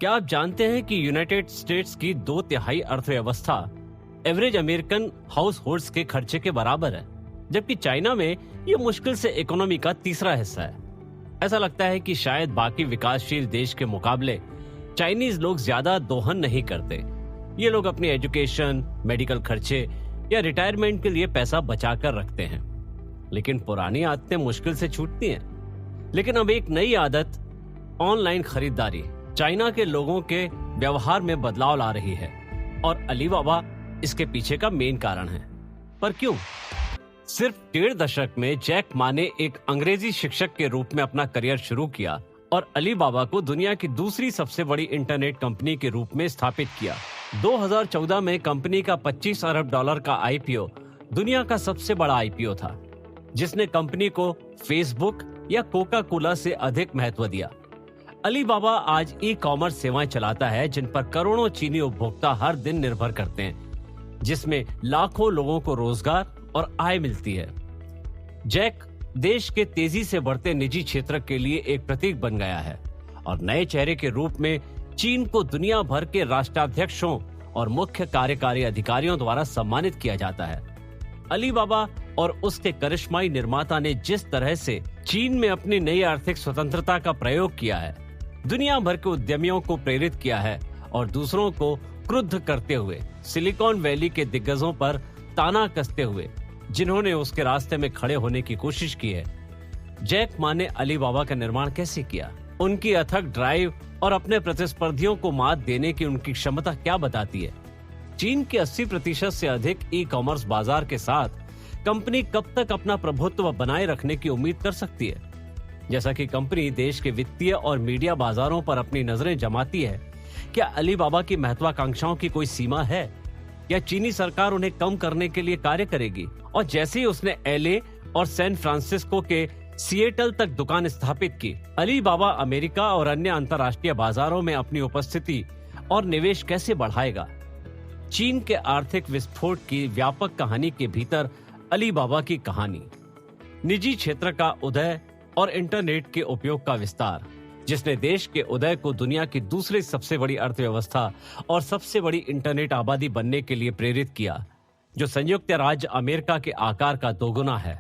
क्या आप जानते हैं कि यूनाइटेड स्टेट्स की 2/3 अर्थव्यवस्था एवरेज अमेरिकन हाउस होल्ड्स के खर्चे के बराबर है, जबकि चाइना में ये मुश्किल से इकोनॉमी का तीसरा हिस्सा है। ऐसा लगता है कि शायद बाकी विकासशील देश के मुकाबले चाइनीज लोग ज्यादा दोहन नहीं करते। ये लोग अपनी एजुकेशन, मेडिकल खर्चे या रिटायरमेंट के लिए पैसा बचा कर रखते हैं, लेकिन पुरानी आदतें मुश्किल से छूटती हैं। लेकिन अब एक नई आदत, ऑनलाइन खरीदारी, चाइना के लोगों के व्यवहार में बदलाव ला रही है और अलीबाबा इसके पीछे का मेन कारण है। पर क्यों? सिर्फ 1.5 दशक में जैक मा ने एक अंग्रेजी शिक्षक के रूप में अपना करियर शुरू किया और अलीबाबा को दुनिया की दूसरी सबसे बड़ी इंटरनेट कंपनी के रूप में स्थापित किया। 2014 में कंपनी का $25 अरब का आईपीओ दुनिया का सबसे बड़ा आईपीओ था, जिसने कंपनी को फेसबुक या कोका कोला से अधिक महत्व दिया। अलीबाबा आज ई कॉमर्स सेवाएं चलाता है जिन पर करोड़ों चीनी उपभोक्ता हर दिन निर्भर करते हैं, जिसमें लाखों लोगों को रोजगार और आय मिलती है। जैक देश के तेजी से बढ़ते निजी क्षेत्र के लिए एक प्रतीक बन गया है और नए चेहरे के रूप में चीन को दुनिया भर के राष्ट्राध्यक्षों और मुख्य कार्यकारी अधिकारियों द्वारा सम्मानित किया जाता है। अलीबाबा और उसके करिश्माई निर्माता ने जिस तरह से चीन में अपनी नई आर्थिक स्वतंत्रता का प्रयोग किया है, दुनिया भर के उद्यमियों को प्रेरित किया है और दूसरों को क्रुद्ध करते हुए सिलिकॉन वैली के दिग्गजों पर ताना कसते हुए जिन्होंने उसके रास्ते में खड़े होने की कोशिश की है। जैक मा ने अलीबाबा का निर्माण कैसे किया? उनकी अथक ड्राइव और अपने प्रतिस्पर्धियों को मात देने की उनकी क्षमता क्या बताती है? चीन के 80% से अधिक ई कॉमर्स बाजार के साथ कंपनी कब तक अपना प्रभुत्व बनाए रखने की उम्मीद कर सकती है? जैसा कि कंपनी देश के वित्तीय और मीडिया बाजारों पर अपनी नजरें जमाती है, क्या अलीबाबा की महत्वाकांक्षाओं की कोई सीमा है या चीनी सरकार उन्हें कम करने के लिए कार्य करेगी? और जैसे ही उसने एलए और सैन फ्रांसिस्को के सिएटल तक दुकान स्थापित की, अलीबाबा अमेरिका और अन्य अंतर्राष्ट्रीय बाजारों में अपनी उपस्थिति और निवेश कैसे बढ़ाएगा? चीन के आर्थिक विस्फोट की व्यापक कहानी के भीतर अलीबाबा की कहानी, निजी क्षेत्र का उदय और इंटरनेट के उपयोग का विस्तार, जिसने देश के उदय को दुनिया की दूसरी सबसे बड़ी अर्थव्यवस्था और सबसे बड़ी इंटरनेट आबादी बनने के लिए प्रेरित किया, जो संयुक्त राज्य अमेरिका के आकार का दोगुना है।